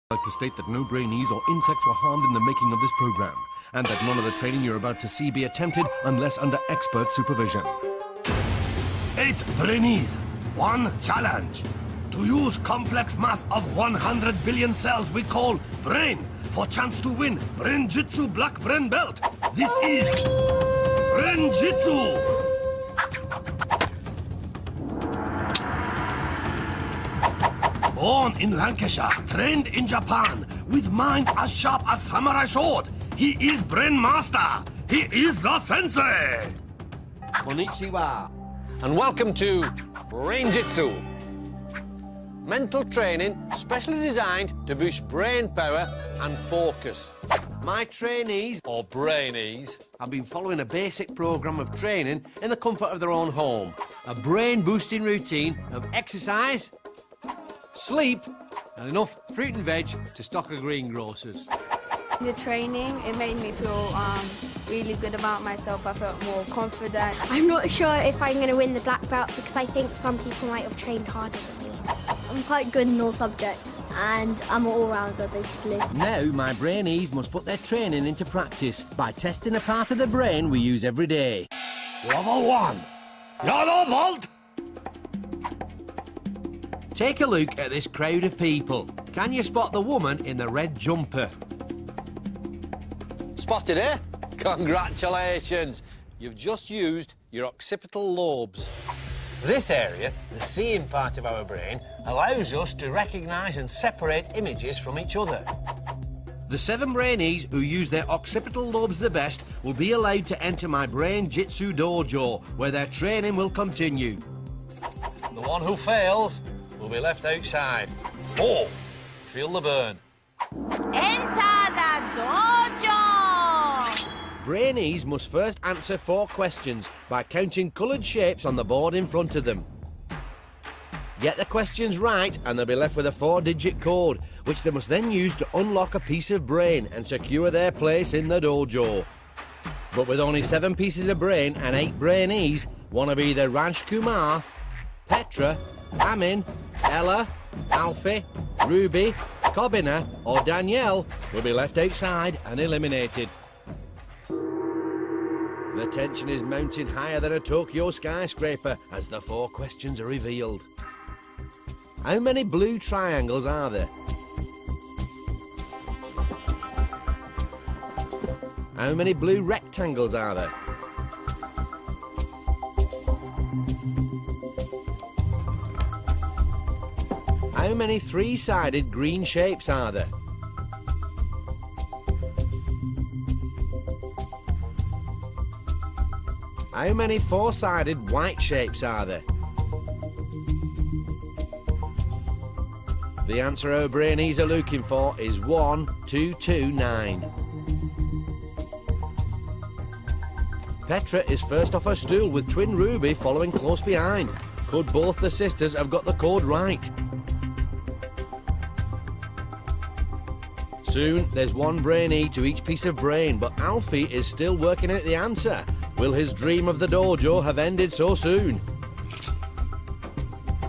I'd like to state that no Brainees or insects were harmed in the making of this program, and that none of the training you're about to see be attempted unless under expert supervision. 8 Brainees, 1 challenge. To use complex mass of 100 billion cells we call brain for chance to win Brain-Jitsu Black Brain Belt. This is Brain-Jitsu. Born in Lancashire, trained in Japan, with mind as sharp as samurai sword. He is Brain Master. He is the sensei. Konnichiwa, and welcome to Brain-Jitsu. Mental training specially designed to boost brain power and focus. My trainees, or Brainees, have been following a basic programme of training in the comfort of their own home. A brain-boosting routine of exercise, sleep, and enough fruit and veg to stock a greengrocers. The training, it made me feel really good about myself. I felt more confident. I'm not sure if I'm going to win the black belt because I think some people might have trained harder than me. I'm quite good in all subjects and I'm an all-rounder basically. Now my Brainees must put their training into practice by testing a part of the brain we use every day. Level 1. Yellow vault. Take a look at this crowd of people. Can you spot the woman in the red jumper? Spotted, eh? Congratulations! You've just used your occipital lobes. This area, the seeing part of our brain, allows us to recognise and separate images from each other. The 7 Brainees who use their occipital lobes the best will be allowed to enter my Brain-Jitsu dojo, where their training will continue. The one who fails will be left outside. Oh, feel the burn. Enter the dojo! Brainees must first answer 4 questions by counting coloured shapes on the board in front of them. Get the questions right and they'll be left with a 4-digit code, which they must then use to unlock a piece of brain and secure their place in the dojo. But with only 7 pieces of brain and 8 Brainees, one of either Rajkumar, Petra, Amin, Ella, Alfie, Ruby, Kobina or Danielle will be left outside and eliminated. The tension is mounting higher than a Tokyo skyscraper as the 4 questions are revealed. How many blue triangles are there? How many blue rectangles are there? How many 3-sided green shapes are there? How many 4-sided white shapes are there? The answer our Brainees are looking for is 1229. Petra is first off her stool with twin Ruby following close behind. Could both the sisters have got the code right? Soon, there's 1 Brainee to each piece of brain, but Alfie is still working out the answer. Will his dream of the dojo have ended so soon?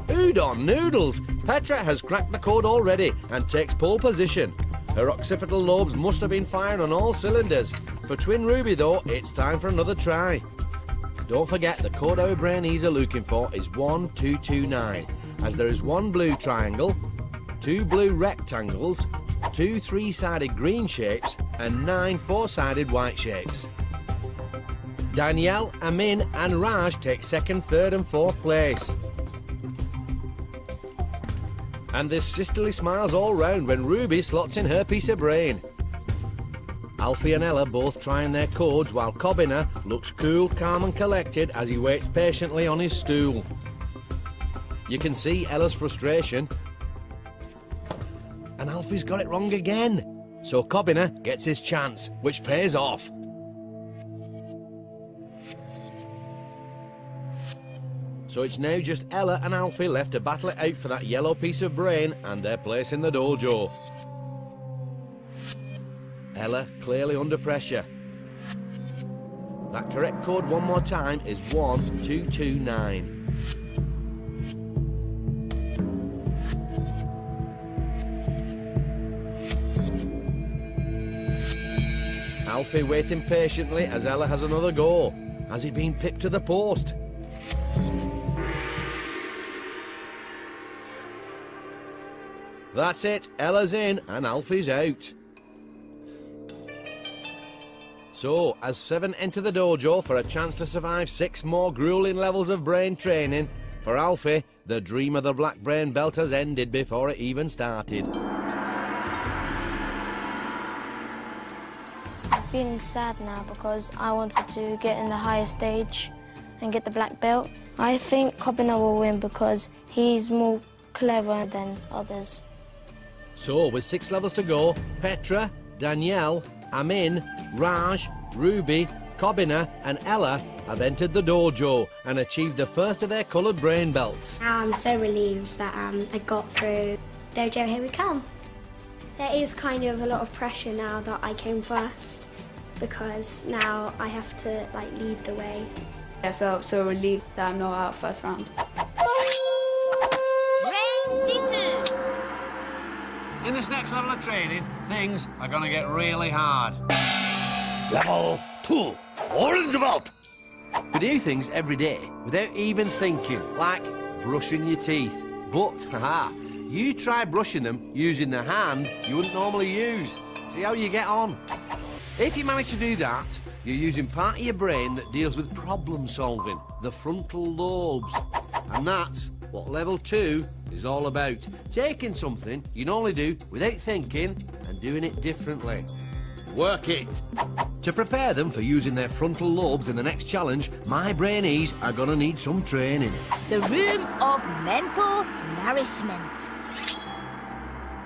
Udon noodles! Petra has cracked the code already and takes pole position. Her occipital lobes must have been firing on all cylinders. For twin Ruby, though, it's time for another try. Don't forget the code our Brainees are looking for is 1229, as there is 1 blue triangle, 2 blue rectangles, 2 3-sided green shapes and 9 4-sided white shapes. Danielle, Amin and Raj take 2nd, 3rd and 4th place. And there's sisterly smiles all round when Ruby slots in her piece of brain. Alfie and Ella both trying their codes while Kobina looks cool, calm and collected as he waits patiently on his stool. You can see Ella's frustration. And Alfie's got it wrong again. So Kobina gets his chance, which pays off. So it's now just Ella and Alfie left to battle it out for that yellow piece of brain and their place in the dojo. Ella clearly under pressure. That correct code one more time is 1229. Alfie waiting patiently as Ella has another go. Has he been pipped to the post? That's it, Ella's in and Alfie's out. So, as 7 enter the dojo for a chance to survive 6 more grueling levels of brain training, for Alfie, the dream of the black brain belt has ended before it even started. I'm feeling sad now because I wanted to get in the higher stage and get the black belt. I think Kobina will win because he's more clever than others. So, with 6 levels to go, Petra, Danielle, Amin, Raj, Ruby, Kobina and Ella have entered the dojo and achieved the first of their coloured brain belts. I'm so relieved that I got through. Dojo, here we come. There is kind of a lot of pressure now that I came first because now I have to lead the way. I felt so relieved that I'm not out first round. Brain-Jitsu! In this next level of training, things are going to get really hard. Level 2, orange belt. We do things every day without even thinking, like brushing your teeth. But, haha, you try brushing them using the hand you wouldn't normally use. See how you get on? If you manage to do that, you're using part of your brain that deals with problem solving, the frontal lobes. And that's what level 2 is all about. Taking something you normally do without thinking and doing it differently. Work it. To prepare them for using their frontal lobes in the next challenge, my Brainees are gonna need some training. The room of mental nourishment.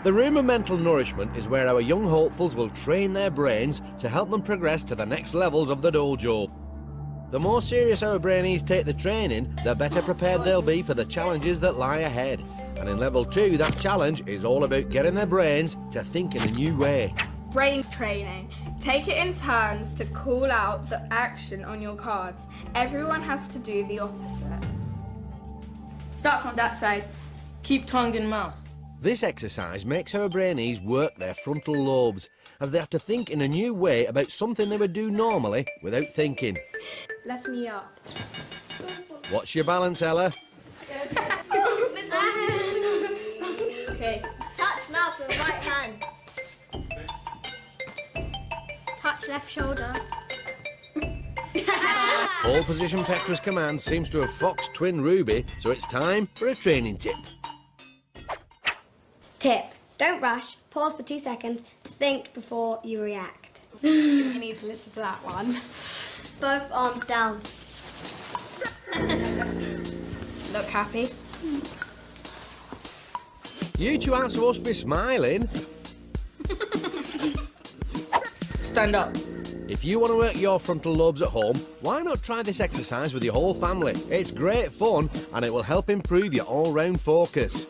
The room of mental nourishment is where our young hopefuls will train their brains to help them progress to the next levels of the dojo. The more serious our Brainees take the training, the better prepared they'll be for the challenges that lie ahead. And in level 2, that challenge is all about getting their brains to think in a new way. Brain training. Take it in turns to call out the action on your cards. Everyone has to do the opposite. Start from that side. Keep tongue in mouth. This exercise makes our Brainees work their frontal lobes, as they have to think in a new way about something they would do normally without thinking. Lift me up. Watch your balance, Ella. Okay. Touch mouth with right hand. Touch left shoulder. Pole position Petra's command seems to have foxed twin Ruby, so it's time for a training tip. Tip. Don't rush. Pause for 2 seconds to think before you react. You need to listen to that one. Both arms down. Look happy. You two aren't supposed to be smiling. Stand up. If you want to work your frontal lobes at home, why not try this exercise with your whole family? It's great fun and it will help improve your all-round focus.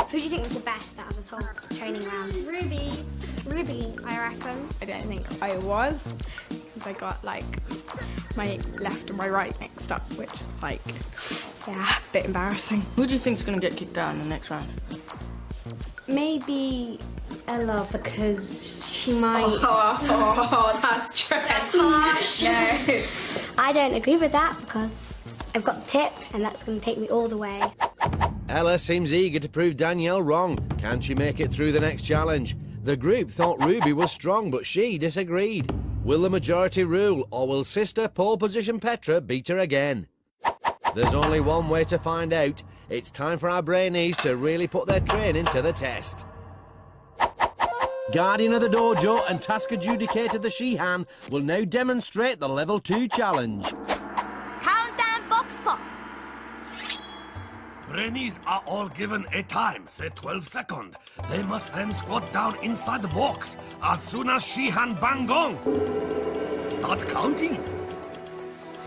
Who do you think was the best out of this whole training round? Ruby. Ruby, I reckon. I don't think I was, because I got my left and my right mixed up, which is a bit embarrassing. Who do you think's gonna get kicked out in the next round? Maybe Ella, because she might... Oh, that's true. That's harsh. No. I don't agree with that because I've got the tip and that's going to take me all the way. Ella seems eager to prove Danielle wrong. Can she make it through the next challenge? The group thought Ruby was strong, but she disagreed. Will the majority rule, or will sister pole position Petra beat her again? There's only one way to find out. It's time for our Brainees to really put their training to the test. Guardian of the dojo and task adjudicator the Shihan will now demonstrate the level 2 challenge. Countdown box pop. Brainees are all given a time, say 12 seconds. They must then squat down inside the box as soon as Shihan bang gong. Start counting.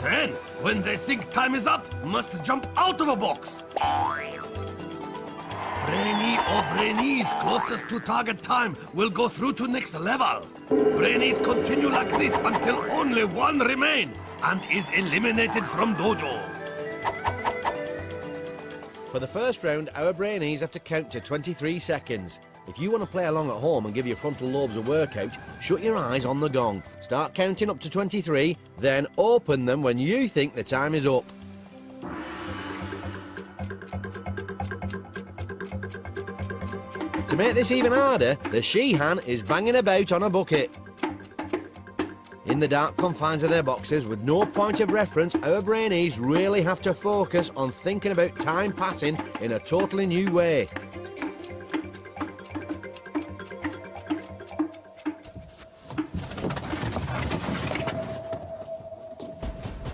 Then, when they think time is up, must jump out of a box. Brainee or Brainees closest to target time will go through to next level. Brainees continue like this until only one remain and is eliminated from dojo. For the first round, our Brainees have to count to 23 seconds. If you want to play along at home and give your frontal lobes a workout, shut your eyes on the gong. Start counting up to 23, then open them when you think the time is up. To make this even harder, the she-han is banging about on a bucket. In the dark confines of their boxes, with no point of reference, our Brainees really have to focus on thinking about time passing in a totally new way.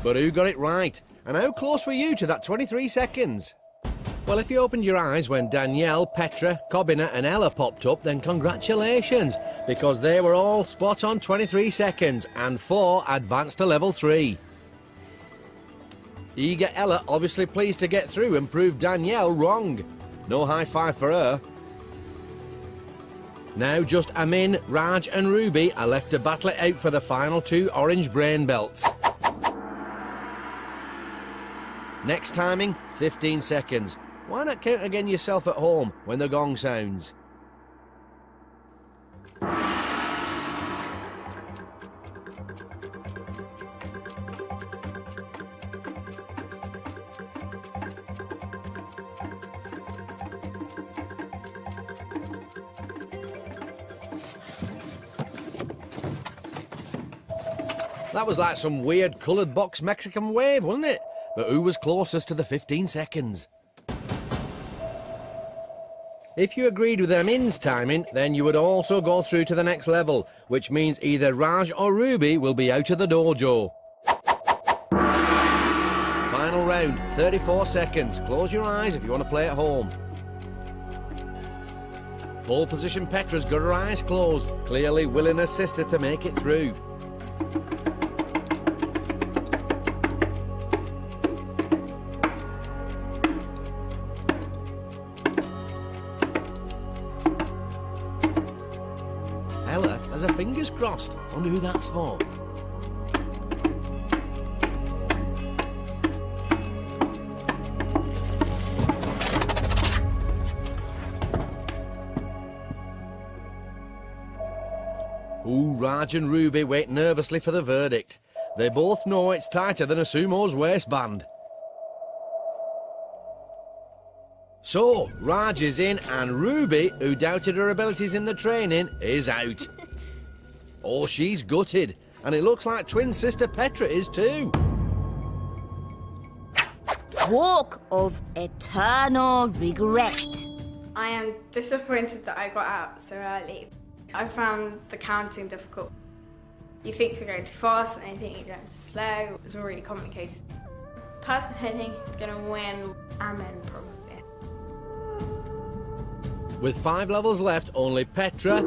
But who got it right? And how close were you to that 23 seconds? Well, if you opened your eyes when Danielle, Petra, Kobina and Ella popped up, then congratulations, because they were all spot on 23 seconds and 4 advanced to level 3. Eager Ella obviously pleased to get through and prove Danielle wrong. No high five for her. Now just Amin, Raj and Ruby are left to battle it out for the final 2 orange brain belts. Next timing, 15 seconds. Why not count again yourself at home when the gong sounds? That was like some weird coloured box Mexican wave, wasn't it? But who was closest to the 15 seconds? If you agreed with Amin's timing, then you would also go through to the next level, which means either Raj or Ruby will be out of the dojo. Final round, 34 seconds. Close your eyes if you want to play at home. Pole position Petra's got her eyes closed, clearly willing her sister to make it through. Ella has her fingers crossed. Wonder who that's for. Ooh, Raj and Ruby wait nervously for the verdict. They both know it's tighter than a sumo's waistband. So, Raj is in and Ruby, who doubted her abilities in the training, is out. Oh, she's gutted. And it looks like twin sister Petra is too. Walk of eternal regret. I am disappointed that I got out so early. I found the counting difficult. You think you're going too fast and you think you're going too slow. It's all really complicated. Personally, I think it's going to win Amin probably. With 5 levels left, only Petra,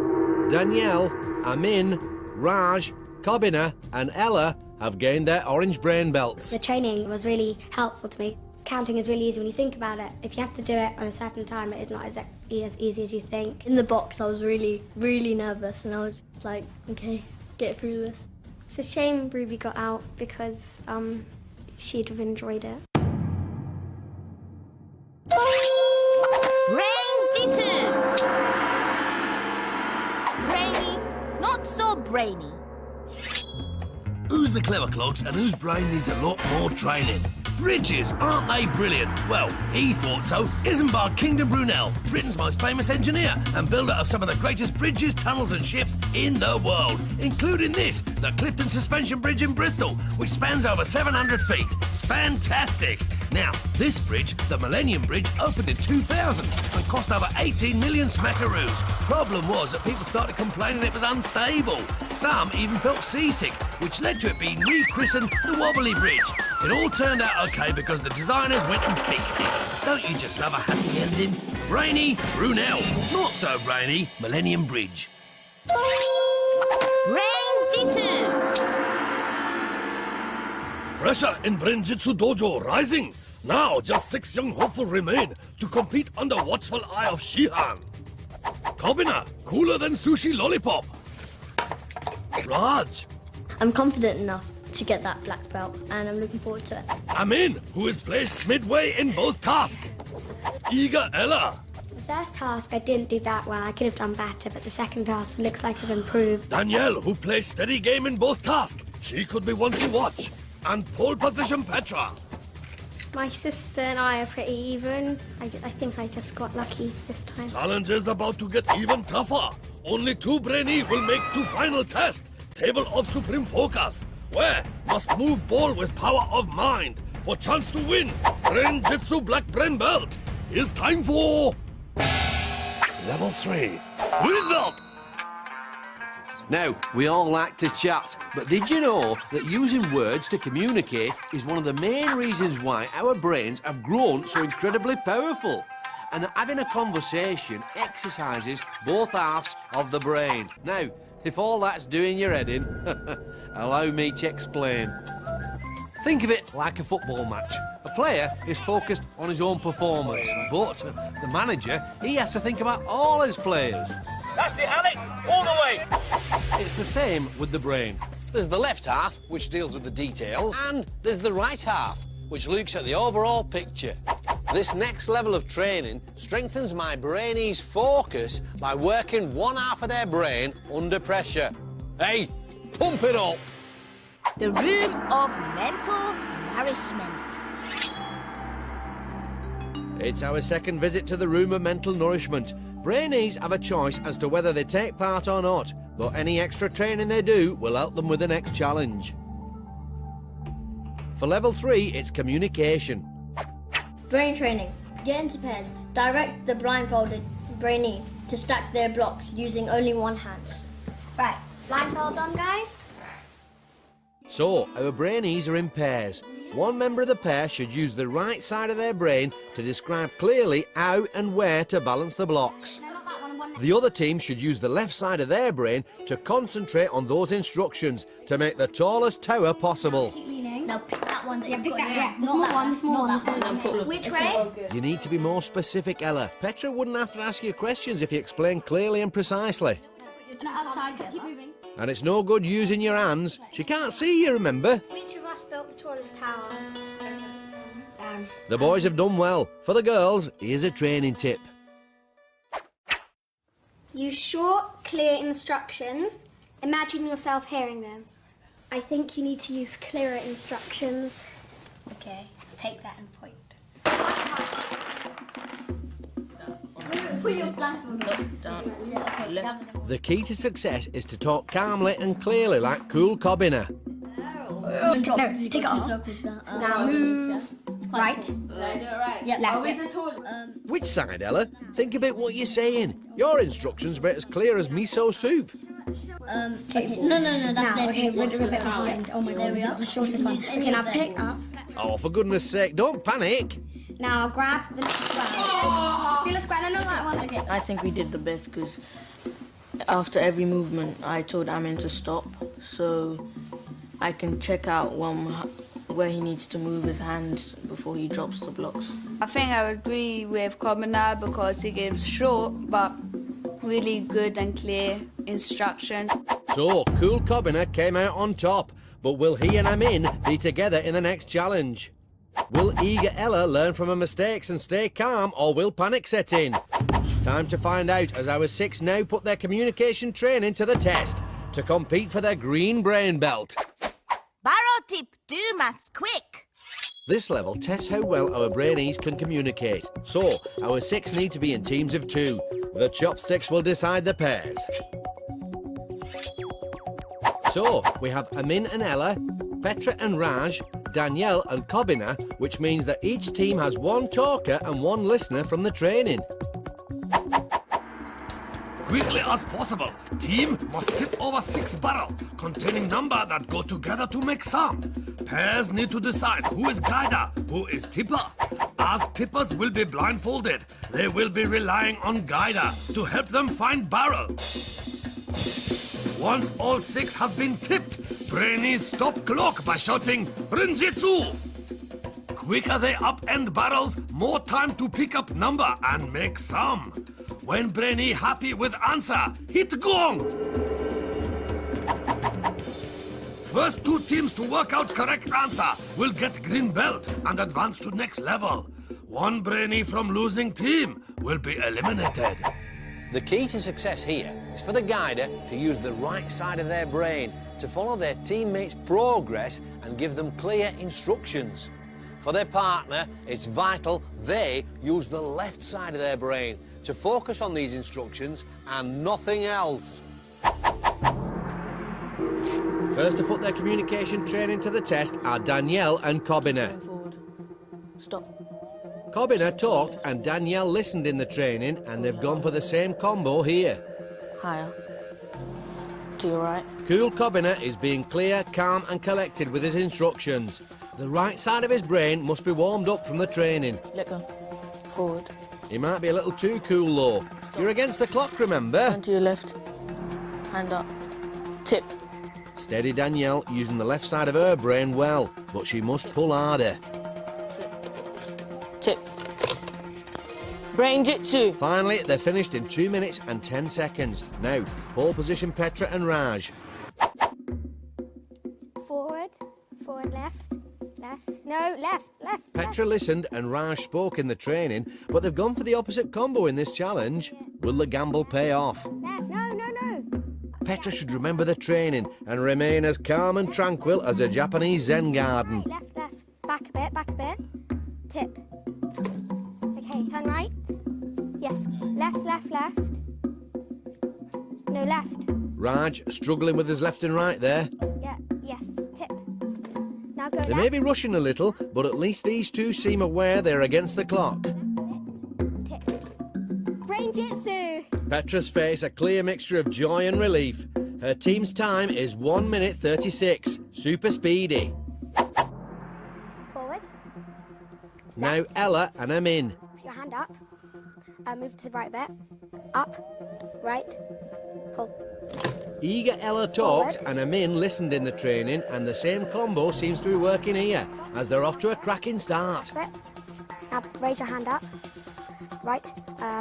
Danielle, Amin, Raj, Kobina and Ella have gained their orange brain belts. The training was really helpful to me. Counting is really easy when you think about it. If you have to do it on a certain time, it is not as easy as you think. In the box, I was really, really nervous, and I was like, okay, get through this. It's a shame Ruby got out because she'd have enjoyed it. Brain-Jitsu! Brainy, not so brainy. Who's the clever clogs and whose brain needs a lot more training? Bridges, aren't they brilliant? Well, he thought so. Isambard Kingdom Brunel, Britain's most famous engineer and builder of some of the greatest bridges, tunnels and ships in the world, including this, the Clifton Suspension Bridge in Bristol, which spans over 700 feet. Spantastic! Now, this bridge, the Millennium Bridge, opened in 2000 and cost over 18 million smackaroos. Problem was that people started complaining it was unstable. Some even felt seasick, which led to it being rechristened the Wobbly Bridge. It all turned out okay because the designers went and fixed it. Don't you just love a happy ending? Brainy, Brunel. Not so brainy, Millennium Bridge. Brain-Jitsu! Pressure in Brain-Jitsu dojo rising. Now just 6 young hopeful remain to compete under watchful eye of Shihan. Kobina, cooler than sushi lollipop. Raj. I'm confident enough to get that black belt, and I'm looking forward to it. Amin, who is placed midway in both tasks. Eager Ella. first task, I didn't do that well. I could have done better, but the second task looks like I've improved. Danielle, who plays steady game in both tasks. She could be one to watch. And pole position Petra. My sister and I are pretty even. I think I just got lucky this time. Challenge is about to get even tougher. Only 2 Brainees will make to final test. Table of Supreme Focus. Where must move ball with power of mind. For chance to win. Brain-Jitsu Black Brain Belt. It's time for... Level 3. Result! Now, we all like to chat, but did you know that using words to communicate is one of the main reasons why our brains have grown so incredibly powerful? And that having a conversation exercises both halves of the brain. Now, if all that's doing your head in, allow me to explain. Think of it like a football match. A player is focused on his own performance, but the manager, he has to think about all his players. That's it, Alex! All the way! It's the same with the brain. There's the left half, which deals with the details, and there's the right half, which looks at the overall picture. This next level of training strengthens my Brainees' focus by working one half of their brain under pressure. Hey, pump it up! The room of mental nourishment. It's our second visit to the room of mental nourishment. Brainees have a choice as to whether they take part or not, but any extra training they do will help them with the next challenge. For level 3, it's communication. Brain training. Get into pairs. Direct the blindfolded brainee to stack their blocks using only one hand. Right, blindfolds on, guys? So, our Brainees are in pairs. One member of the pair should use the right side of their brain to describe clearly how and where to balance the blocks. The other team should use the left side of their brain to concentrate on those instructions to make the tallest tower possible. Now pick that one that Pick that, yeah. The small one. Which way? You need to be more specific, Ella. Petra wouldn't have to ask you questions if you explain clearly and precisely. outside, keep moving. And it's no good using your hands. She can't see you, remember? Which of us built the tallest tower? The boys have done well. For the girls, here's a training tip. Use short, clear instructions. Imagine yourself hearing them. I think you need to use clearer instructions. Okay, take that and point. Put your blindfold down. The key to success is to talk calmly and clearly like cool Kobina. No, take it off. Now move right. Yeah, left. Which side, Ella? Think about what you're saying. Your instructions are about as clear as miso soup. Okay. No, that's their piece. We're a bit behind. Oh my god, we got the shortest one. Okay, now pick up. Oh, for goodness sake, don't panic. Now grab the next square. Feel a square, no, that one. Okay. I think we did the best because after every movement I told Amin to stop so I can check out where he needs to move his hands before he drops the blocks. I think I would agree with Kobina because he gives short but really good and clear instructions. So, cool Kobina came out on top, but will he and Amin be together in the next challenge? Will eager Ella learn from her mistakes and stay calm, or will panic set in? Time to find out as our six now put their communication training to the test to compete for their green brain belt. Barrow tip, do maths quick. This level tests how well our Brainees can communicate. So, our six need to be in teams of two. The chopsticks will decide the pairs. So, we have Amin and Ella, Petra and Raj, Danielle and Kobina, which means that each team has one talker and one listener from the training. Quickly as possible, team must tip over 6 barrels containing number that go together to make sum. Pairs need to decide who is guider, who is tipper. As tippers will be blindfolded, they will be relying on guider to help them find barrel. Once all 6 have been tipped, Brainees stop clock by shouting Brain-Jitsu. Quicker they upend barrels, more time to pick up number and make sum. When Brainee happy with answer, hit gong. First 2 teams to work out correct answer will get green belt and advance to next level. One brainy from losing team will be eliminated. The key to success here is for the guider to use the right side of their brain to follow their teammates' progress and give them clear instructions. For their partner, it's vital they use the left side of their brain to focus on these instructions and nothing else. First to put their communication training to the test are Danielle and Kobina. Going forward. Stop. Kobina talked and Danielle listened in the training, and they've gone for the same combo here. Higher. To your right. Cool Kobina is being clear, calm and collected with his instructions. The right side of his brain must be warmed up from the training. Let go. Forward. He might be a little too cool though. You're against the clock, remember? Hand to your left. Hand up. Tip. Steady Danielle, using the left side of her brain well, but she must pull harder. Tip. Brain-Jitsu. Finally, they're finished in 2 minutes and 10 seconds. Now, pole position Petra and Raj. Forward, forward, left, no, left. Petra listened and Raj spoke in the training, but they've gone for the opposite combo in this challenge. Will the gamble pay off? Left, no. Petra should remember the training and remain as calm and tranquil as a Japanese Zen garden. Right, left, back a bit, tip. Okay, turn right. Yes, left. No, left. Raj struggling with his left and right there. Yeah, yes, tip. Now go They left. may be rushing a little, but at least these two seem aware they're against the clock. Tip. Brain-Jitsu. Petra's face a clear mixture of joy and relief. Her team's time is 1 minute 36. Super speedy. Forward. Now Left. Ella and Amin. Put your hand up. Move to the right bit. Up. Right. Pull. Eager Ella talked Forward. and Amin listened in the training, and the same combo seems to be working here, as they're off to a cracking start. Right. Now raise your hand up. Right.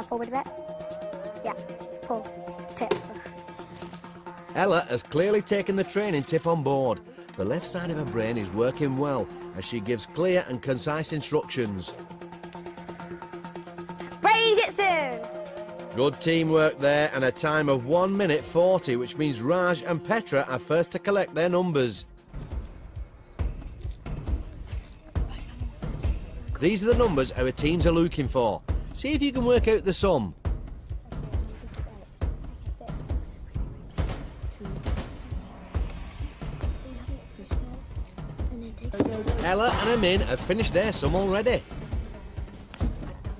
Forward a bit. Yeah. Pull. Tip. Ella has clearly taken the training tip on board. The left side of her brain is working well, as she gives clear and concise instructions. Brain-Jitsu. Good teamwork there, and a time of 1 minute 40, which means Raj and Petra are first to collect their numbers. These are the numbers our teams are looking for. See if you can work out the sum. Ella and Amin have finished their sum already.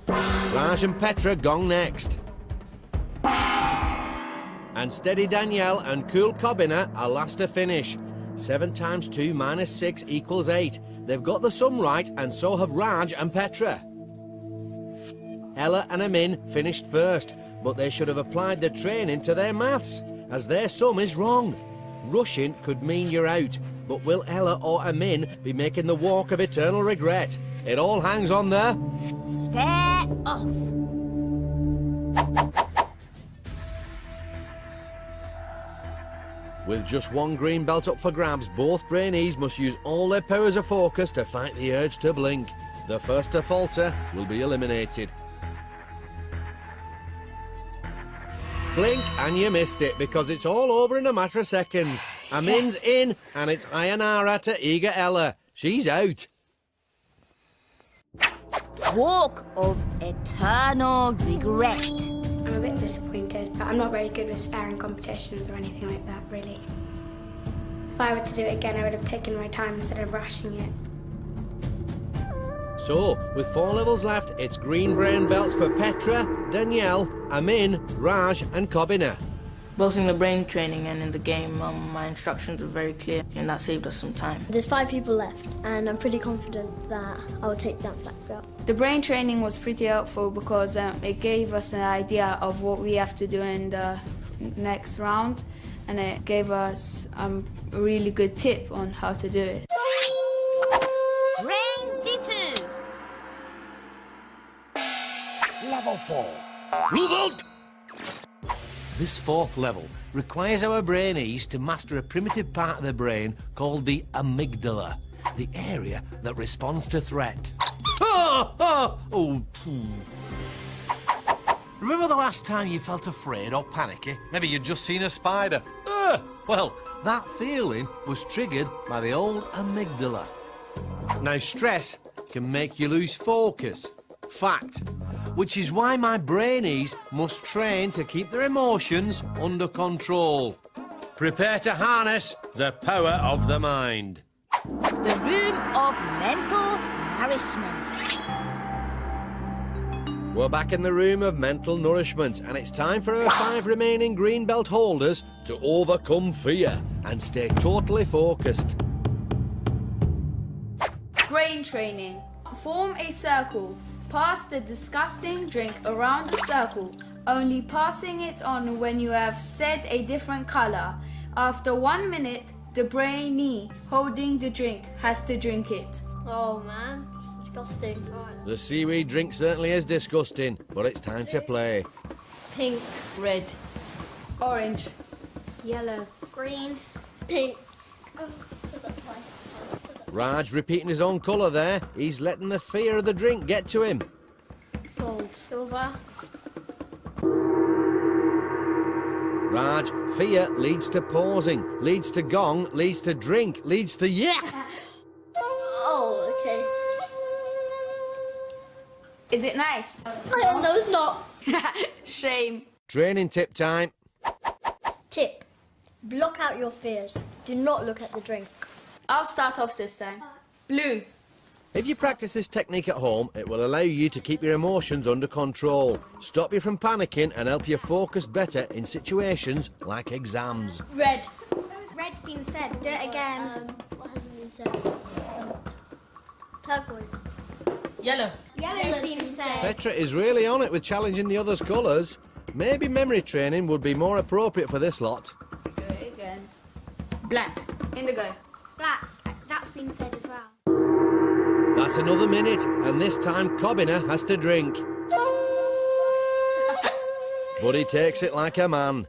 Raj and Petra gong next. And steady Danielle and cool Kobina are last to finish. 7 times 2 minus 6 equals 8. They've got the sum right, and so have Raj and Petra. Ella and Amin finished first, but they should have applied the training to their maths, as their sum is wrong. Rushing could mean you're out, but will Ella or Amin be making the walk of eternal regret? It all hangs on the... Stare off. With just 1 green belt up for grabs, both Brainees must use all their powers of focus to fight the urge to blink. The first to falter will be eliminated. Blink and you missed it, because it's all over in a matter of seconds. Amin's in, and it's Ayanara to eager Ella. She's out. Walk of eternal regret. I'm a bit disappointed, but I'm not very good with staring competitions or anything like that, really. If I were to do it again, I would have taken my time instead of rushing it. So, with 4 levels left, it's green brain belts for Petra, Danielle, Amin, Raj and Kobina. Both in the brain training and in the game, my instructions were very clear, and that saved us some time. There's 5 people left, and I'm pretty confident that I'll take that black belt. The brain training was pretty helpful because it gave us an idea of what we have to do in the next round, and it gave us a really good tip on how to do it. Brain-Jitsu. Level 4. Move out! This fourth level requires our Brainees to master a primitive part of the brain called the amygdala, the area that responds to threat. Remember the last time you felt afraid or panicky? Maybe you'd just seen a spider. Well, that feeling was triggered by the old amygdala. Now, stress can make you lose focus. Fact. Which is why my Brainees must train to keep their emotions under control. Prepare to harness the power of the mind. The room of mental nourishment. We're back in the room of mental nourishment, and it's time for our 5 remaining green belt holders to overcome fear and stay totally focused. Brain training. Form a circle. Pass the disgusting drink around the circle, only passing it on when you have said a different colour. After 1 minute, the brainee holding the drink has to drink it. Oh man, it's disgusting. The seaweed drink certainly is disgusting, but it's time to play. Pink, Red. Orange. Yellow. green, pink. Raj repeating his own colour there. He's letting the fear of the drink get to him. Gold, silver. Raj, fear leads to pausing, leads to gong, leads to drink, leads to yak. Oh, okay. Is it nice? No, it's not. Shame. Training tip time. Tip. Block out your fears. Do not look at the drink. I'll start off this time. Blue. If you practice this technique at home, it will allow you to keep your emotions under control, stop you from panicking and help you focus better in situations like exams. Red. Red's been said. Do it again. What hasn't been said? Turquoise. Yellow. Yellow's been said. Petra is really on it with challenging the others' colours. Maybe memory training would be more appropriate for this lot. Do it again. Black. Indigo. Black. That's been said as well. That's another minute, and this time Kobina has to drink. But he takes it like a man.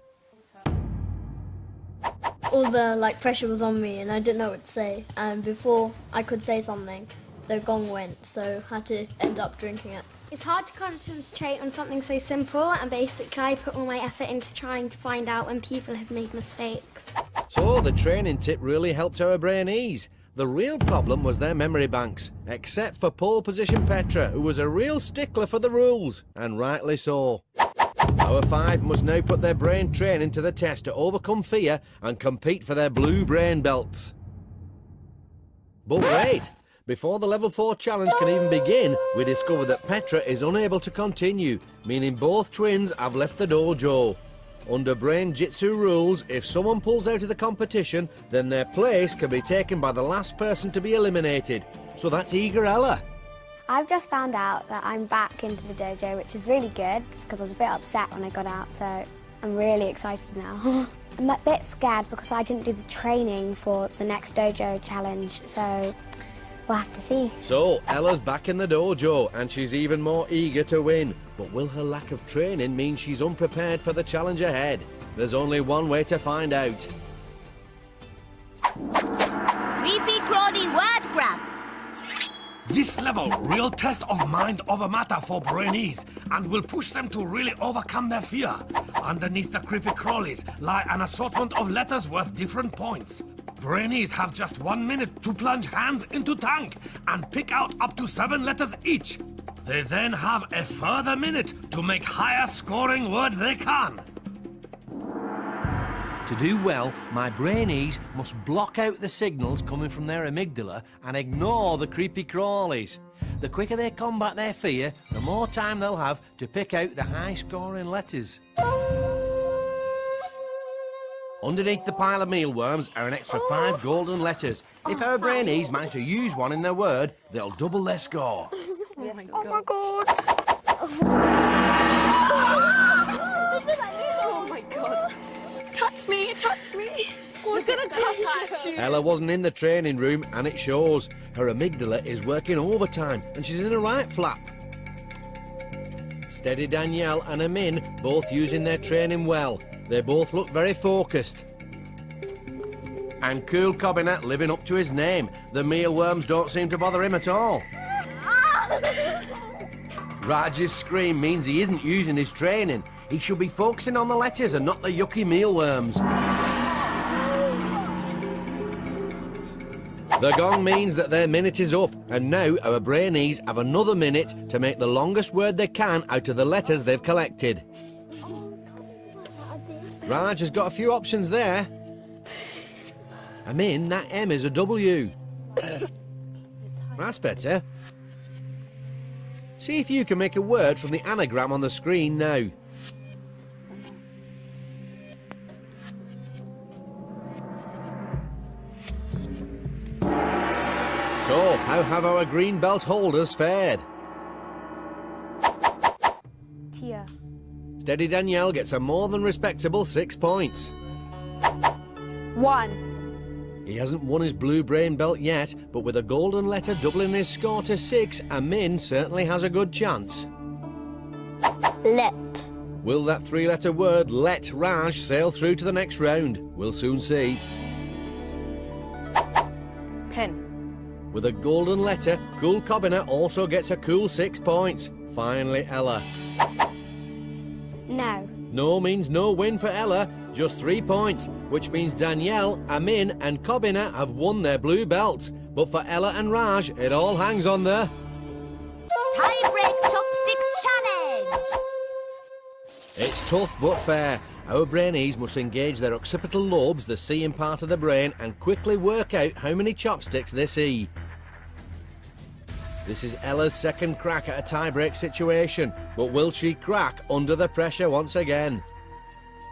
All the pressure was on me and I didn't know what to say. And before I could say something, the gong went, so I had to end up drinking it. It's hard to concentrate on something so simple, and basically I put all my effort into trying to find out when people have made mistakes. So the training tip really helped our Brainees. The real problem was their memory banks, except for pole position Petra, who was a real stickler for the rules, and rightly so. Our 5 must now put their brain training to the test to overcome fear and compete for their blue brain belts. But wait! Before the level 4 challenge can even begin, we discover that Petra is unable to continue, meaning both twins have left the dojo. Under Brain-Jitsu rules, if someone pulls out of the competition, then their place can be taken by the last person to be eliminated. So that's Eager Ella. I've just found out that I'm back into the dojo, which is really good, because I was a bit upset when I got out, so I'm really excited now. I'm a bit scared because I didn't do the training for the next dojo challenge, so we'll have to see. So, Ella's back in the dojo, and she's even more eager to win. But will her lack of training mean she's unprepared for the challenge ahead? There's only one way to find out. Creepy crawly word grab. This level, real test of mind over matter for Brainees, and will push them to really overcome their fear. Underneath the creepy crawlies lie an assortment of letters worth different points. Brainees have just 1 minute to plunge hands into tank and pick out up to 7 letters each. They then have a further minute to make higher scoring word they can. To do well, my Brainees must block out the signals coming from their amygdala and ignore the creepy crawlies. The quicker they combat their fear, the more time they'll have to pick out the high-scoring letters. Underneath the pile of mealworms are an extra 5 golden letters. If our Brainees manage to use one in their word, they'll double their score. Oh my god. Oh my god. Touch me, touch me. We're gonna touch you. Ella wasn't in the training room, and it shows. Her amygdala is working overtime, and she's in a right flap. Steady Danielle and Amin both using their training well. They both look very focused. And cool Kobina living up to his name. The mealworms don't seem to bother him at all. Raj's scream means he isn't using his training. He should be focusing on the letters and not the yucky mealworms. The gong means that their minute is up, and now our Brainees have another minute to make the longest word they can out of the letters they've collected. Raj has got a few options there. Amin, that M is a W. That's better. See if you can make a word from the anagram on the screen now. So, how have our green belt holders fared? Tia. Steady Danielle gets a more than respectable 6 points. 1. He hasn't won his blue brain belt yet, but with a golden letter doubling his score to 6, Amin certainly has a good chance. Let. Will that 3-letter word let Raj sail through to the next round? We'll soon see. Pen. With a golden letter, cool Kobina also gets a cool 6 points. Finally, Ella. No. No means no win for Ella, just 3 points, which means Danielle, Amin and Kobina have won their blue belts. But for Ella and Raj, it all hangs on the... Tie-break chopsticks challenge! It's tough but fair. Our Brainees must engage their occipital lobes, the seeing part of the brain, and quickly work out how many chopsticks they see. This is Ella's second crack at a tie-break situation, but will she crack under the pressure once again?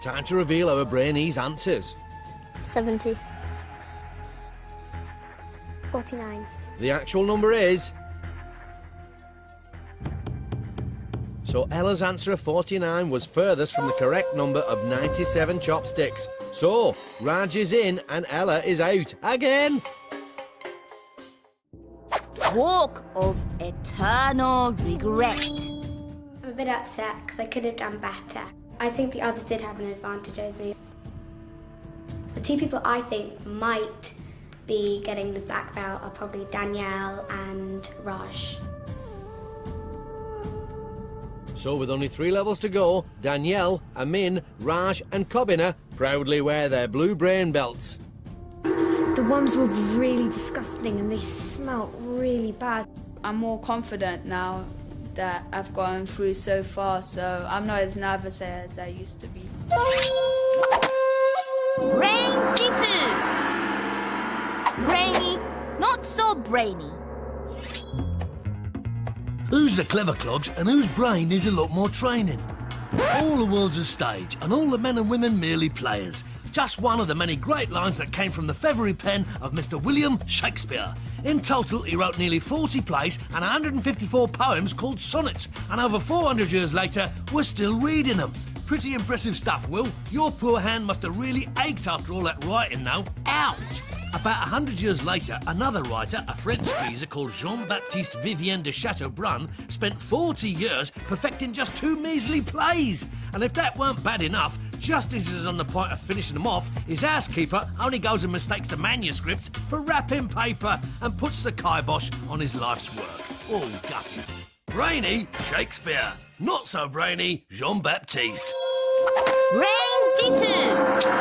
Time to reveal our Brainees' answers. 70. 49. The actual number is... So Ella's answer of 49 was furthest from the correct number of 97 chopsticks. So, Raj is in and Ella is out again. Walk of eternal regret. I'm a bit upset because I could have done better. I think the others did have an advantage over me. The two people I think might be getting the black belt are probably Danielle and Raj. So with only 3 levels to go, Danielle, Amin, Raj and Kobina proudly wear their blue brain belts. The worms were really disgusting and they smelt really bad. I'm more confident now that I've gone through so far, so I'm not as nervous as I used to be. Brain-Jitsu! Brainy, not so brainy. Who's the clever clogs and whose brain needs a lot more training? All the world's a stage and all the men and women merely players. Just one of the many great lines that came from the feathery pen of Mr. William Shakespeare. In total, he wrote nearly 40 plays and 154 poems called sonnets, and over 400 years later, we're still reading them. Pretty impressive stuff, Will. Your poor hand must have really ached after all that writing now. Ouch! About 100 years later, another writer, a French geezer called Jean-Baptiste Vivien de Chateaubriand, spent 40 years perfecting just 2 measly plays. And if that weren't bad enough, just as he's on the point of finishing them off, his housekeeper only goes and mistakes the manuscripts for wrapping paper and puts the kibosh on his life's work. All gutted. Brainy, Shakespeare. Not so brainy, Jean-Baptiste. Brain-Jitsu!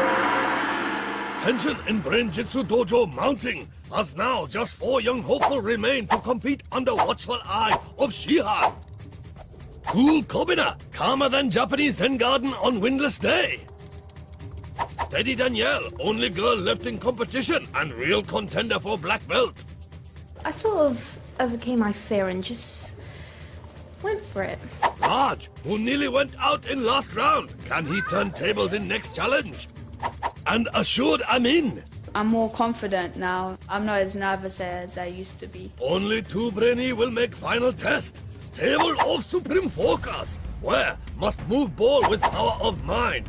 Tension in Brain-Jitsu dojo mounting, as now just 4 young hopeful remain to compete under watchful eye of Shihan. Cool Kobina, calmer than Japanese Zen garden on windless day. Steady Danielle, only girl left in competition and real contender for black belt. I sort of overcame my fear and just went for it. Raj, who nearly went out in last round, can he turn tables in next challenge? And assured Amin. I'm more confident now. I'm not as nervous as I used to be. Only 2 Brainy will make final test. Table of supreme focus, where must move ball with power of mind.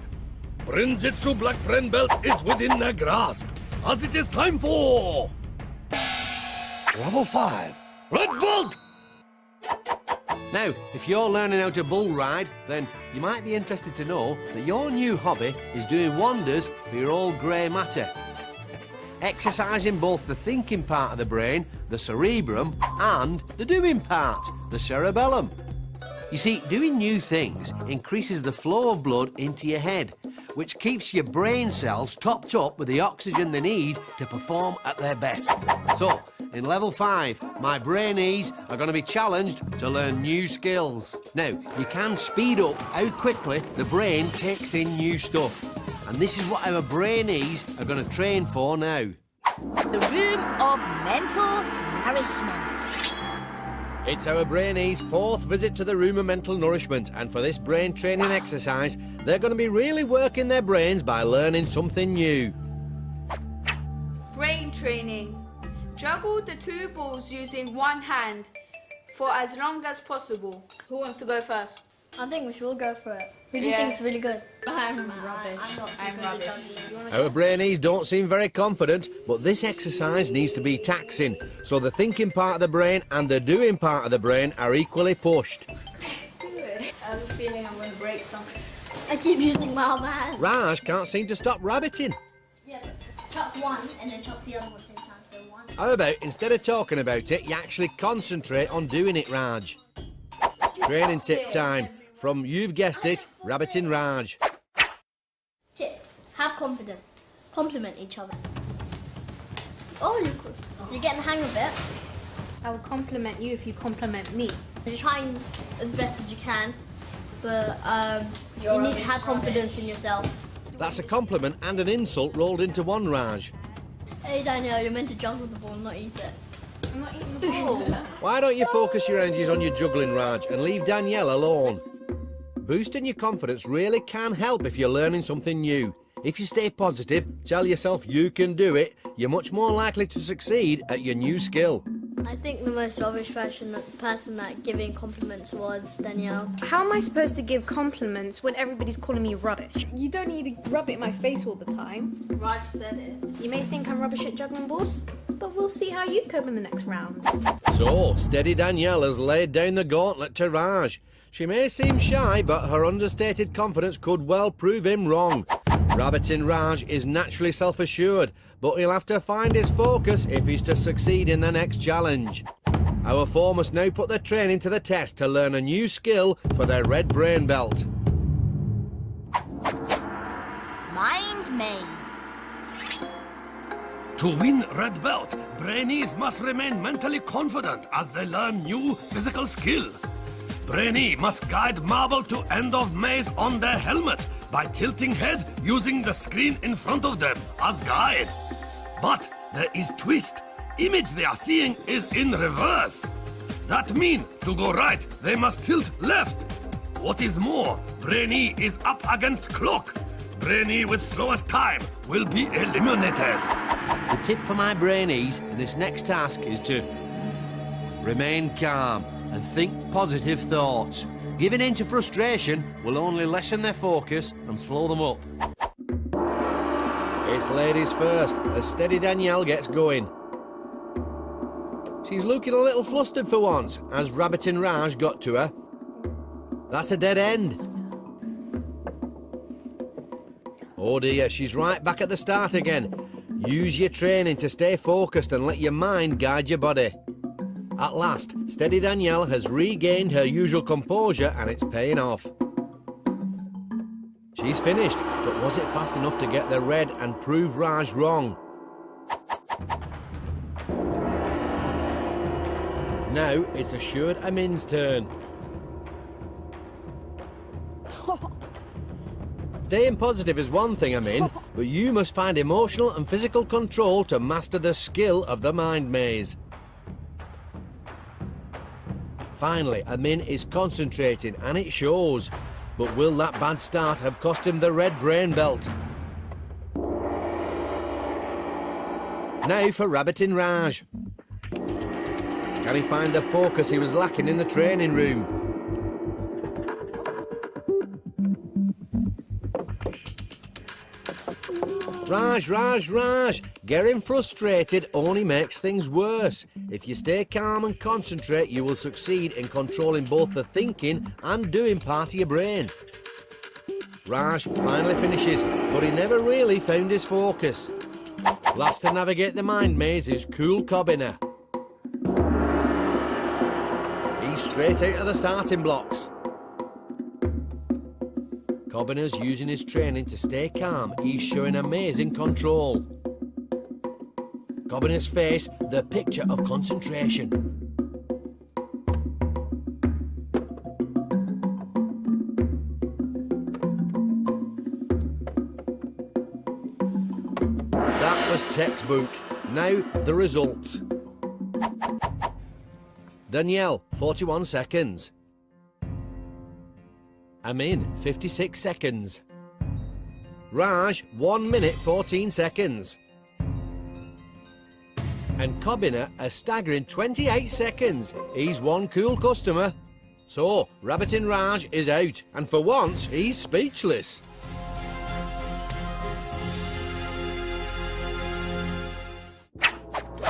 Brain-Jitsu black brain belt is within their grasp, as it is time for... Level 5, red belt! Now, if you're learning how to bull ride, then you might be interested to know that your new hobby is doing wonders for your old grey matter. Exercising both the thinking part of the brain, the cerebrum, and the doing part, the cerebellum. You see, doing new things increases the flow of blood into your head, which keeps your brain cells topped up with the oxygen they need to perform at their best. So, in level 5, my Brainees are going to be challenged to learn new skills. Now, you can speed up how quickly the brain takes in new stuff. And this is what our Brainees are going to train for now. The room of mental nourishment. It's our Brainees' 4th visit to the room of mental nourishment, and for this brain training exercise, they're going to be really working their brains by learning something new. Brain training. Juggle the 2 balls using one hand for as long as possible. Who wants to go first? I think we should all go for it. Who do you think is really good? I'm rubbish. I'm not too good at juggling. Our Brainees don't seem very confident, but this exercise needs to be taxing, so the thinking part of the brain and the doing part of the brain are equally pushed. I have a feeling I'm going to break something. I keep using my other hand. Raj can't seem to stop rabbiting. Yeah, but chop one and then chop the other one at the same time, so one. How about, instead of talking about it, you actually concentrate on doing it, Raj? Training tip time. From, you've guessed it, rabbiting Raj. Tip, have confidence. Compliment each other. Oh, you're getting the hang of it. I will compliment you if you compliment me. You're trying as best as you can, but you need to have confidence in yourself. That's a compliment and an insult rolled into one, Raj. Hey Danielle, you're meant to juggle the ball, not eat it. I'm not eating the ball. Why don't you focus your energies on your juggling, Raj, and leave Danielle alone? Boosting your confidence really can help if you're learning something new. If you stay positive, tell yourself you can do it, you're much more likely to succeed at your new skill. I think the most rubbish person at giving compliments was Danielle. How am I supposed to give compliments when everybody's calling me rubbish? You don't need to rub it in my face all the time. Raj said it. You may think I'm rubbish at juggling balls, but we'll see how you cope in the next round. So, steady Danielle has laid down the gauntlet to Raj. She may seem shy, but her understated confidence could well prove him wrong. Rabbiting Raj is naturally self-assured, but he'll have to find his focus if he's to succeed in the next challenge. Our 4 must now put their training to the test to learn a new skill for their red brain belt. Mind maze. To win red belt, Brainees must remain mentally confident as they learn new physical skill. Brainee must guide marble to end of maze on their helmet by tilting head using the screen in front of them as guide. But there is twist. Image they are seeing is in reverse. That means to go right, they must tilt left. What is more, Brainee is up against clock. Brainee with slowest time will be eliminated. The tip for my Brainees in this next task is to remain calm and think positive thoughts. Giving in to frustration will only lessen their focus and slow them up. It's ladies first, as steady Danielle gets going. She's looking a little flustered for once, as Rabbiting Raj got to her. That's a dead end. Oh dear, she's right back at the start again. Use your training to stay focused and let your mind guide your body. At last, steady Danielle has regained her usual composure and it's paying off. She's finished, but was it fast enough to get the red and prove Raj wrong? Now it's assured Amin's turn. Staying positive is one thing, Amin, but you must find emotional and physical control to master the skill of the mind maze. Finally, Amin is concentrating, and it shows. But will that bad start have cost him the red brain belt? Now for Rabbiting Raj. Can he find the focus he was lacking in the training room? Raj, getting frustrated only makes things worse. If you stay calm and concentrate, you will succeed in controlling both the thinking and doing part of your brain. Raj finally finishes, but he never really found his focus. Last to navigate the mind maze is cool Kobina. He's straight out of the starting blocks. Kobina's using his training to stay calm. He's showing amazing control. Kobina's face, the picture of concentration. That was textbook. Now the results. Danielle, 41 seconds. Amin, 56 seconds. Raj, 1 minute 14 seconds. And Kobina, a staggering 28 seconds. He's one cool customer. So, Rabbitin Raj is out, and for once, he's speechless.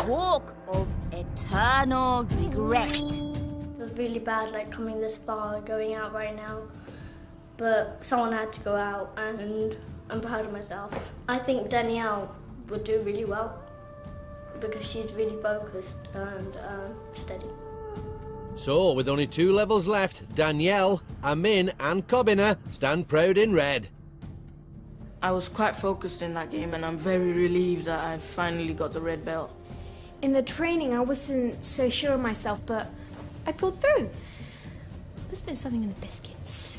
Walk of eternal regret. It was really bad, like coming this far, going out right now. But someone had to go out, and I'm proud of myself. I think Danielle would do really well because she's really focused and steady. So, with only 2 levels left, Danielle, Amin and Kobina stand proud in red. I was quite focused in that game, and I'm very relieved that I finally got the red belt. In the training, I wasn't so sure of myself, but I pulled through. Must have been something in the biscuits.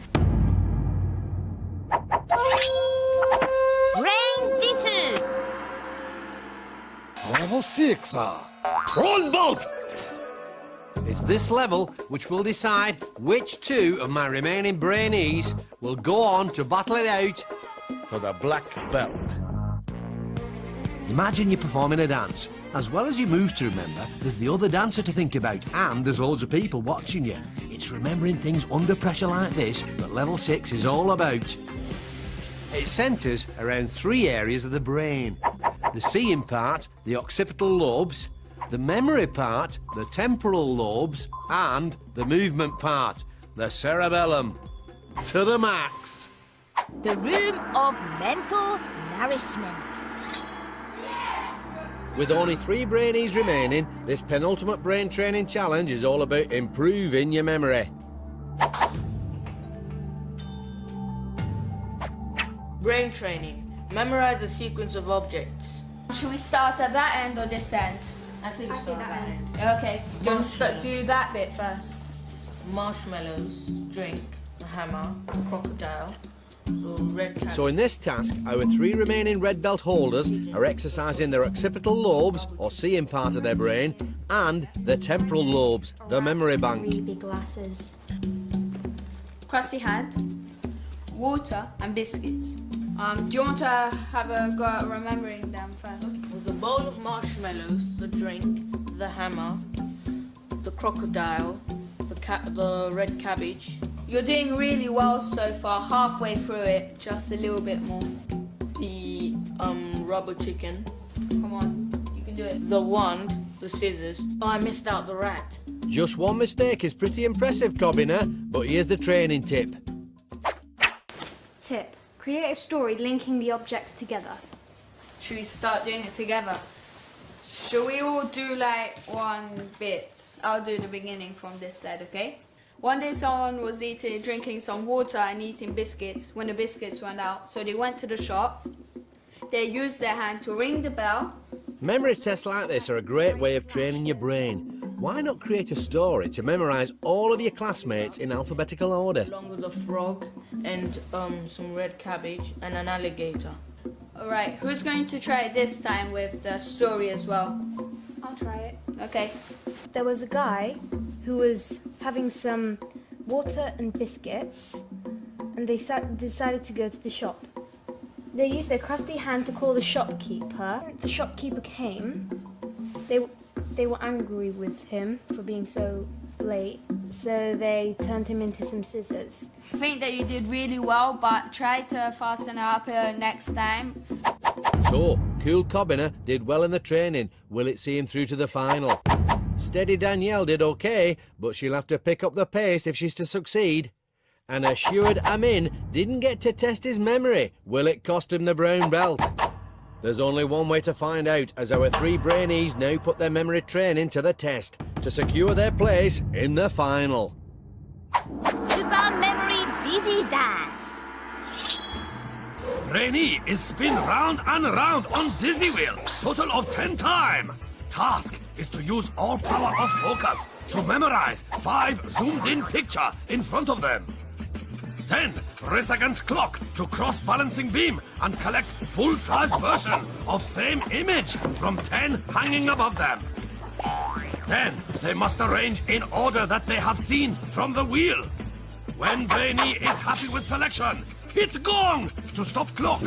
Brain-Jitsu. Level 6, Troll Bolt! It's this level which will decide which 2 of my remaining Brainees will go on to battle it out For the black belt. Imagine you're performing a dance. As well as your moves to remember, there's the other dancer to think about, and there's loads of people watching you. It's remembering things under pressure like this that level 6 is all about. It centres around 3 areas of the brain. The seeing part, the occipital lobes, the memory part, the temporal lobes, and the movement part, the cerebellum. To the max. The room of mental nourishment. With only 3 Brainees remaining, this penultimate brain training challenge is all about improving your memory. Brain training. Memorize a sequence of objects. Should we start at that end or this end? I say we start at that end. Okay, do that bit first. Marshmallows, drink, a hammer, a crocodile, the red cat. So in this task, our 3 remaining red belt holders are exercising their occipital lobes, or seeing part of their brain, and the temporal lobes, the memory bank. Really big glasses. Crusty hand, water and biscuits. Do you want to have a go at remembering them first? With a bowl of marshmallows, the drink, the hammer, the crocodile, the red cabbage. You're doing really well so far, halfway through it, just a little bit more. The rubber chicken. Come on, you can do it. The wand, the scissors. Oh, I missed out the rat. Just one mistake is pretty impressive, Kobina, but here's the training tip. Tip. Create a story linking the objects together. Should we start doing it together? Should we all do like one bit? I'll do the beginning from this side, okay? One day someone was drinking some water and eating biscuits when the biscuits ran out. So they went to the shop. They used their hand to ring the bell. Memory tests like this are a great way of training your brain. Why not create a story to memorise all of your classmates in alphabetical order? Along with a frog and some red cabbage and an alligator. Alright, who's going to try it this time with the story as well? I'll try it. Okay. There was a guy who was having some water and biscuits, and they decided to go to the shop. They used their crusty hand to call the shopkeeper. The shopkeeper came. They were angry with him for being so late, so they turned him into some scissors. I think that you did really well, but try to fasten it up next time. So, Cool Kobina did well in the training. Will it see him through to the final? Steady Danielle did okay, but she'll have to pick up the pace if she's to succeed. And assured Amin didn't get to test his memory. Will it cost him the brown belt? There's only one way to find out, as our three Brainees now put their memory training to the test to secure their place in the final. Super Memory Dizzy Dash. Brainee is spin round and round on dizzy wheel, total of 10 times. Task is to use all power of focus to memorize 5 zoomed-in picture in front of them. Then race against clock to cross balancing beam and collect full-size version of same image from 10 hanging above them. Then they must arrange in order that they have seen from the wheel. When Brainee is happy with selection, hit gong to stop clock.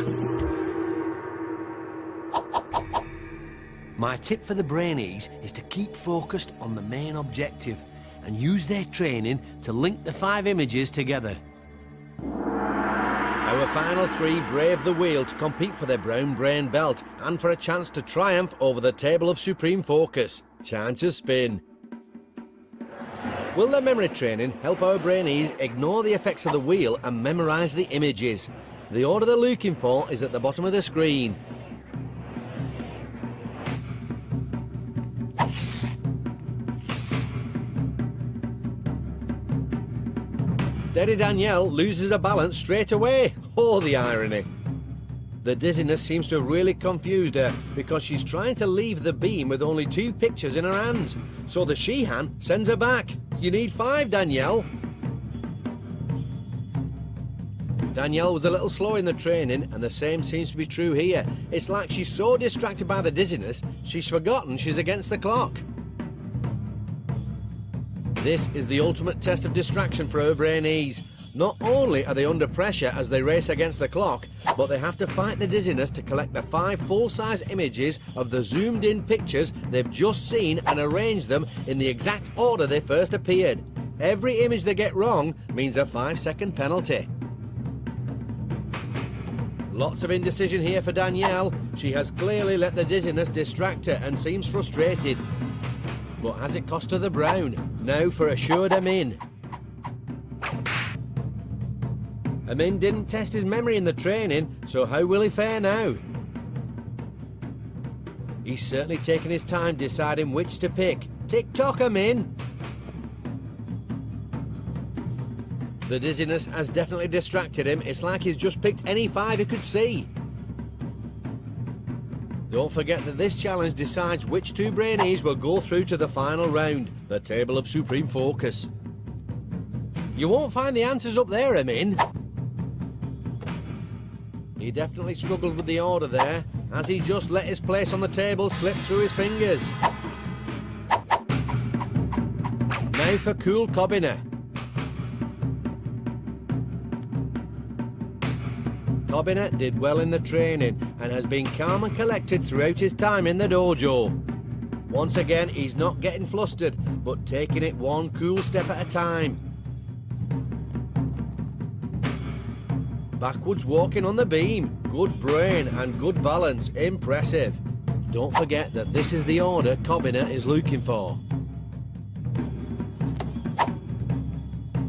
My tip for the Brainees is to keep focused on the main objective and use their training to link the 5 images together. Our final 3 brave the wheel to compete for their brown brain belt and for a chance to triumph over the table of supreme focus. Time to spin. Will their memory training help our Brainees ignore the effects of the wheel and memorise the images? The order they're looking for is at the bottom of the screen. Steady Danielle loses her balance straight away. Oh, the irony. The dizziness seems to have really confused her because she's trying to leave the beam with only 2 pictures in her hands. So the she-hand sends her back. You need 5, Danielle. Danielle was a little slow in the training, and the same seems to be true here. It's like she's so distracted by the dizziness, she's forgotten she's against the clock. This is the ultimate test of distraction for our Brainees. Not only are they under pressure as they race against the clock, but they have to fight the dizziness to collect the 5 full-size images of the zoomed-in pictures they've just seen and arrange them in the exact order they first appeared. Every image they get wrong means a 5-second penalty. Lots of indecision here for Danielle. She has clearly let the dizziness distract her and seems frustrated. But has it cost her the brown? Now for assured Amin. Amin didn't test his memory in the training, so how will he fare now? He's certainly taken his time deciding which to pick. Tick-tock, Amin! The dizziness has definitely distracted him. It's like he's just picked any 5 he could see. Don't forget that this challenge decides which 2 Brainees will go through to the final round, the table of supreme focus. You won't find the answers up there, Amin. He definitely struggled with the order there, as he just let his place on the table slip through his fingers. Now for Cool Kobina. Kobina did well in the training and has been calm and collected throughout his time in the dojo. Once again, he's not getting flustered, but taking it one cool step at a time. Backwards walking on the beam. Good brain and good balance. Impressive. Don't forget that this is the order Kobina is looking for.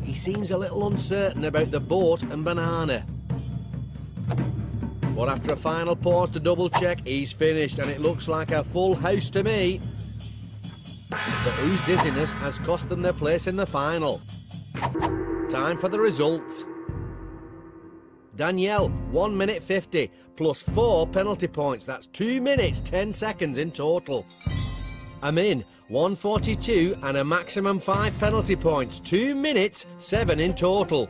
He seems a little uncertain about the boat and banana. But after a final pause to double check, he's finished and it looks like a full house to me. But whose dizziness has cost them their place in the final? Time for the results. Danielle, 1 minute 50, plus 4 penalty points. That's 2 minutes, 10 seconds in total. Amin, 1:42 and a maximum 5 penalty points. 2 minutes, 7 in total.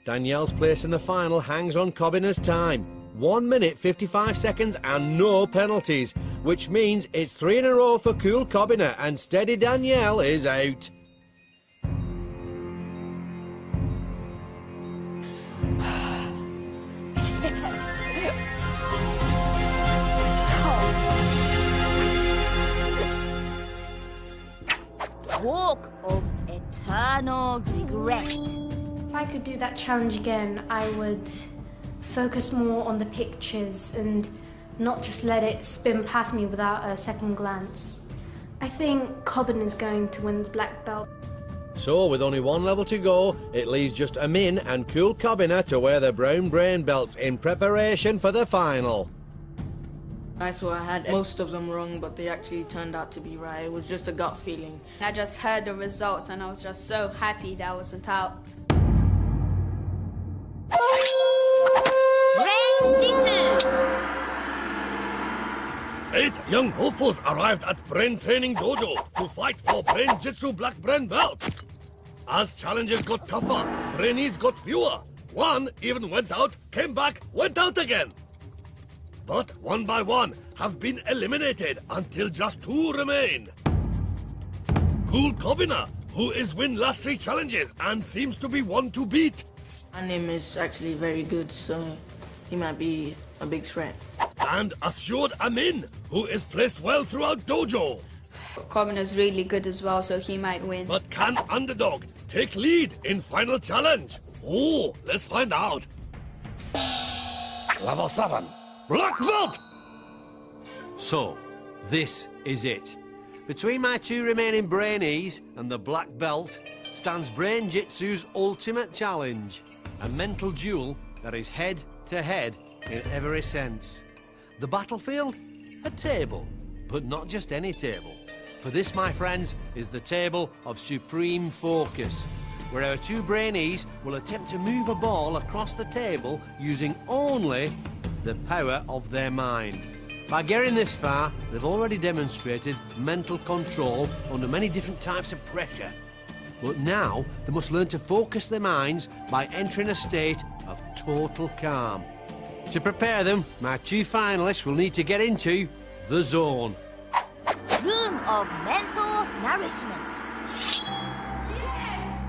Danielle's place in the final hangs on Kobina's time. 1 minute 55 seconds and no penalties, which means it's 3 in a row for Cool Kobina and Steady Danielle is out. Whoa! walk of eternal regret. If I could do that challenge again, I would focus more on the pictures and not just let it spin past me without a second glance. I think Kobina is going to win the black belt. So, with only one level to go, it leaves just Amin and cool Kobina to wear the brown brain belts in preparation for the final. I saw I had most of them wrong, but they actually turned out to be right. It was just a gut feeling. I just heard the results and I was just so happy that I wasn't out. Brain-Jitsu! 8 young hopefuls arrived at Brain Training Dojo to fight for Brain-Jitsu Black Brain Belt. As challenges got tougher, Brainees got fewer. One even went out, came back, went out again. But one by one have been eliminated until just 2 remain. Cool Kobina, who is win last 3 challenges and seems to be one to beat. My name is actually very good, so he might be a big threat. And assured Amin, who is placed well throughout dojo. Kobina's really good as well, so he might win. But can underdog take lead in final challenge? Oh, let's find out. Level 7, Black Belt! So, this is it. Between my 2 remaining Brainees and the black belt stands Brain-Jitsu's ultimate challenge. A mental duel that is head to head in every sense. The battlefield? A table. But not just any table. For this, my friends, is the table of supreme focus, where our 2 Brainees will attempt to move a ball across the table using only the power of their mind. By getting this far, they've already demonstrated mental control under many different types of pressure. But now, they must learn to focus their minds by entering a state of total calm. To prepare them, my 2 finalists will need to get into the zone. Room of mental nourishment.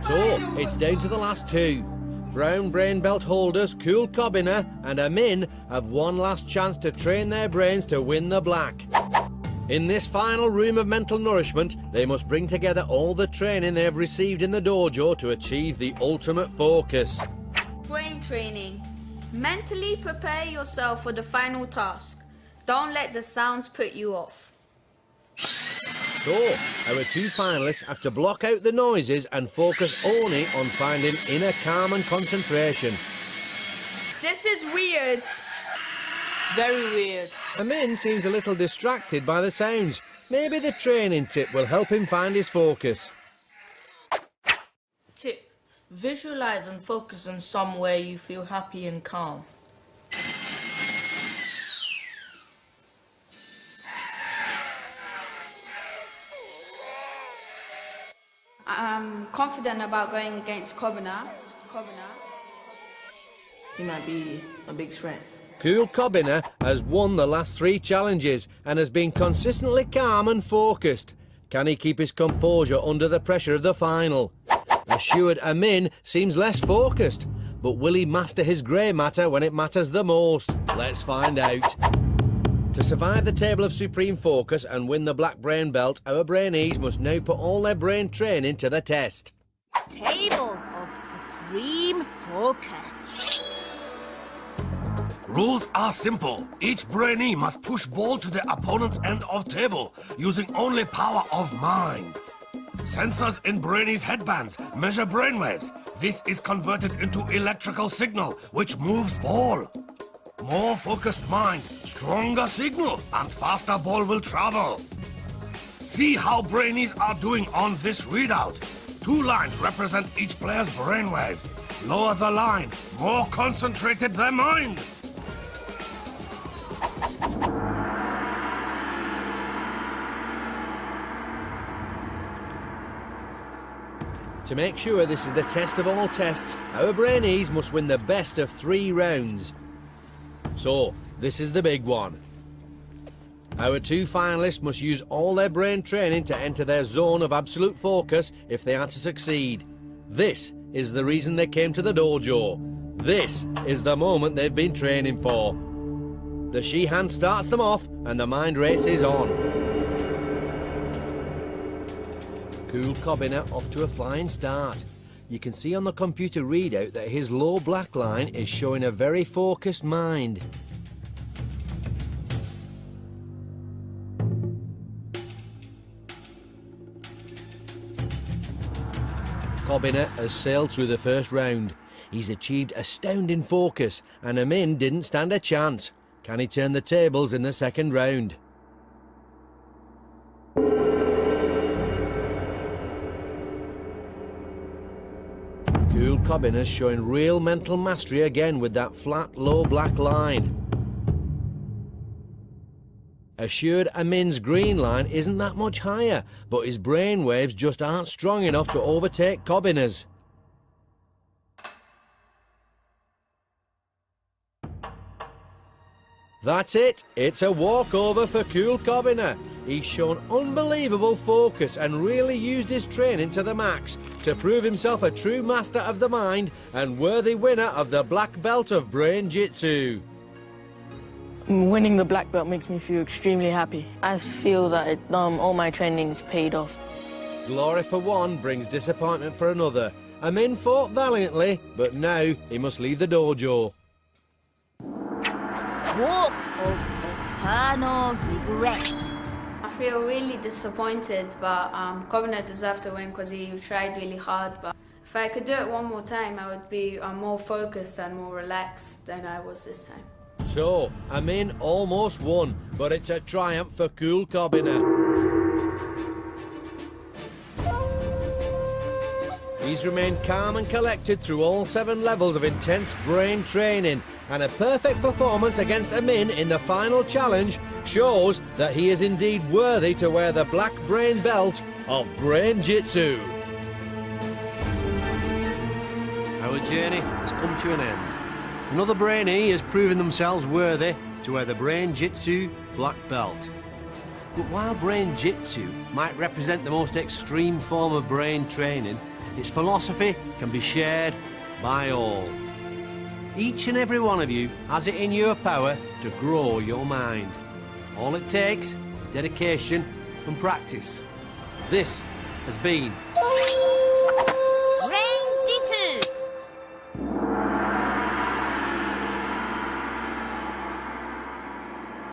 So, it's down to the last 2. Brown brain belt holders Cool Kobina and Amin have one last chance to train their brains to win the black. In this final room of mental nourishment, they must bring together all the training they have received in the dojo to achieve the ultimate focus. Brain training. Mentally prepare yourself for the final task. Don't let the sounds put you off. So, our 2 finalists have to block out the noises and focus only on finding inner calm and concentration. This is weird. Very weird. Amin seems a little distracted by the sounds. Maybe the training tip will help him find his focus. Tip. Visualize and focus on somewhere you feel happy and calm. I'm confident about going against Kobina. He might be a big threat. Cool Kobina has won the last 3 challenges and has been consistently calm and focused. Can he keep his composure under the pressure of the final? Assured Amin seems less focused, but will he master his grey matter when it matters the most? Let's find out. To survive the table of supreme focus and win the black brain belt, our Brainees must now put all their brain training to the test. Table of supreme focus. Rules are simple. Each Brainee must push ball to the opponent's end of table using only power of mind. Sensors in Brainees' headbands measure brainwaves. This is converted into electrical signal, which moves ball. More focused mind, stronger signal, and faster ball will travel. See how Brainees are doing on this readout. 2 lines represent each player's brainwaves. Lower the line, more concentrated their mind. To make sure this is the test of all tests, our Brainees must win the best of 3 rounds. So, this is the big one. Our 2 finalists must use all their brain training to enter their zone of absolute focus if they are to succeed. This is the reason they came to the dojo. This is the moment they've been training for. The she hand starts them off and the mind race is on. Cool Kobina off to a flying start. You can see on the computer readout that his low black line is showing a very focused mind. Kobina has sailed through the first round. He's achieved astounding focus, and Amin didn't stand a chance. Can he turn the tables in the second round? Cool Kobina's showing real mental mastery again with that flat, low black line. Assured Amin's green line isn't that much higher, but his brain waves just aren't strong enough to overtake Kobina's. That's it. It's a walkover for Cool Kobina. He's shown unbelievable focus and really used his training to the max to prove himself a true master of the mind and worthy winner of the black belt of Brain-Jitsu. Winning the black belt makes me feel extremely happy. I feel that all my training's paid off. Glory for one brings disappointment for another. Amin fought valiantly, but now he must leave the dojo. Walk of eternal regret. I feel really disappointed, but Kobina deserved to win because he tried really hard. But if I could do it one more time, I would be more focused and more relaxed than I was this time. So, Amin almost won, but it's a triumph for Cool Kobina. He's remained calm and collected through all 7 levels of intense brain training, and a perfect performance against Amin in the final challenge shows that he is indeed worthy to wear the black brain belt of Brain-Jitsu. Our journey has come to an end. Another Brainee has proven themselves worthy to wear the Brain-Jitsu black belt. But while Brain-Jitsu might represent the most extreme form of brain training, its philosophy can be shared by all. Each and every one of you has it in your power to grow your mind. All it takes is dedication and practice. This has been